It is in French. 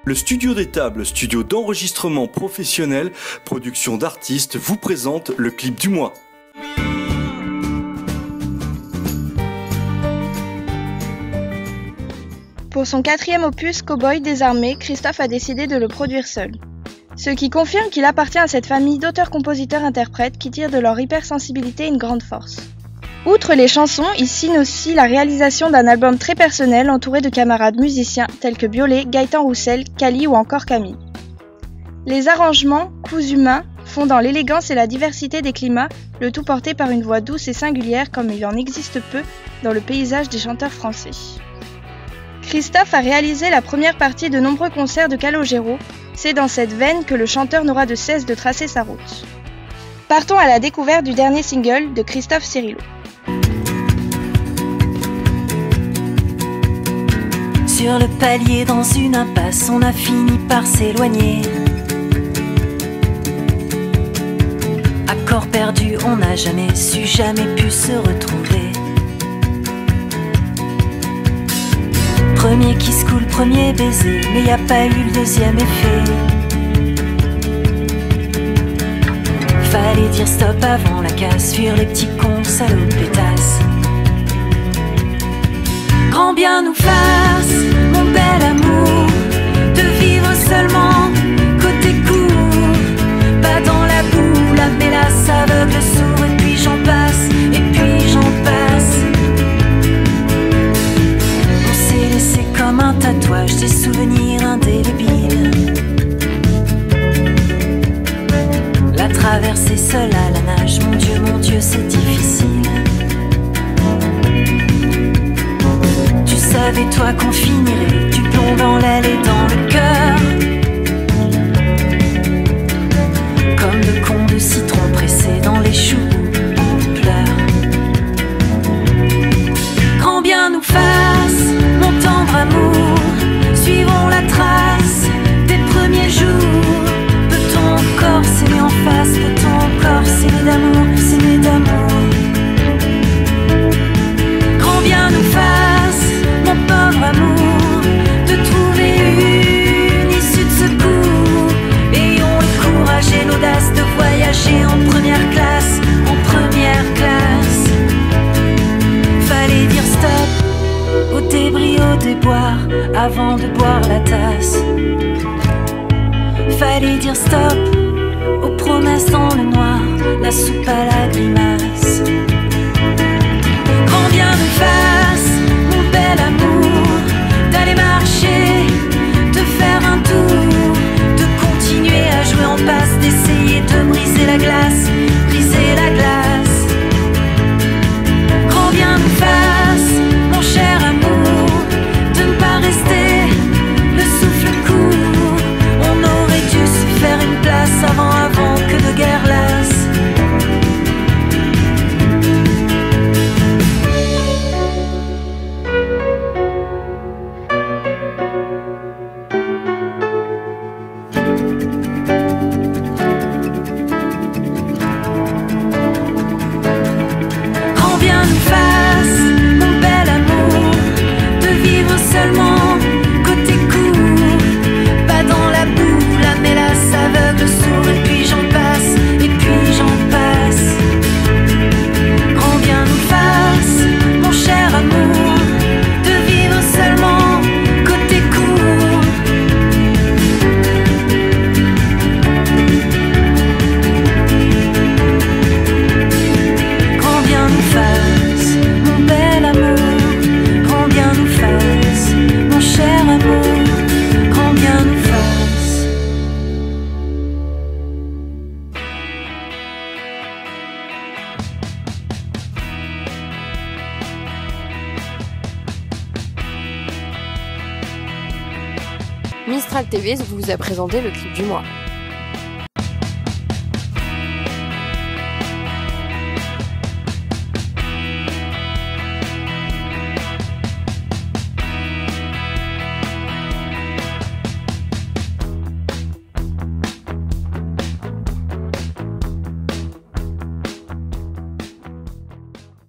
le Studio des Tables, studio d'enregistrement professionnel, production d'artistes, vous présente le clip du mois. Pour son 4e opus Cowboy désarmé, Christophe a décidé de le produire seul. Ce qui confirme qu'il appartient à cette famille d'auteurs-compositeurs-interprètes qui tirent de leur hypersensibilité une grande force. Outre les chansons, il signe aussi la réalisation d'un album très personnel entouré de camarades musiciens tels que Biolay, Gaëtan Roussel, Cali ou encore Camille. Les arrangements, coups humains, font dans l'élégance et la diversité des climats, le tout porté par une voix douce et singulière comme il en existe peu dans le paysage des chanteurs français. Christophe a réalisé la première partie de nombreux concerts de Calogero. C'est dans cette veine que le chanteur n'aura de cesse de tracer sa route. Partons à la découverte du dernier single de Christophe Cirillo. Sur le palier dans une impasse, on a fini par s'éloigner. À corps perdu, on n'a jamais su, jamais pu se retrouver. Premier qui se coule, premier baiser, mais y a pas eu le deuxième effet. Fallait dire stop avant la casse, fuir les petits cons, salauds, pétasses. Grand bien nous fasse, mon bel amour, de vivre seulement côté court, pas dans la boue, la mélasse aveugle, sourd, et puis j'en passe, et puis j'en passe. Comme un tatouage, des souvenirs indélébiles. La traversée seule à la nage, mon Dieu, c'est difficile. Tu savais toi qu'on finirait du plomb dans l'aile et dans le cœur, comme de cons de citron pressés dans les choux, on pleure. Grand bien nous fasse, mon tendre amour, suivons la trace des premiers jours. Peut-on encore s'aimer en face? Peut-on encore s'aimer d'amour, s'aimer d'amour? Grand bien nous fasse, mon pauvre amour, de trouver une issue de secours. Ayons le courage et l'audace de voyager en première classe, en première classe. Fallait dire stop au débris, au déboire, avant de boire la tasse. Fallait dire stop aux promesses dans le noir, la soupe à la grimace. Grand bien nous fasse, mon bel amour, d'aller marcher, de faire un tour, de continuer à jouer en passe, d'essayer de briser la glace, briser la glace. Grand bien nous fasse, mon cher amour, de ne pas rester le souffle court. On aurait dû se faire une place avant que de guerre lasse. Grand bien nous fasse, mon bel amour, de vivre seulement côté court, pas dans la boue, la mélasse aveugle, sourd, et puis j'en passe, et puis j'en passe. Grand bien nous fasse, mon cher amour, de vivre seulement côté court. Grand bien nous fasse, mon bel amour, grand bien nous fasse, mon cher amour, grand bien nous fasse. Mistral TV vous a présenté le clip du mois.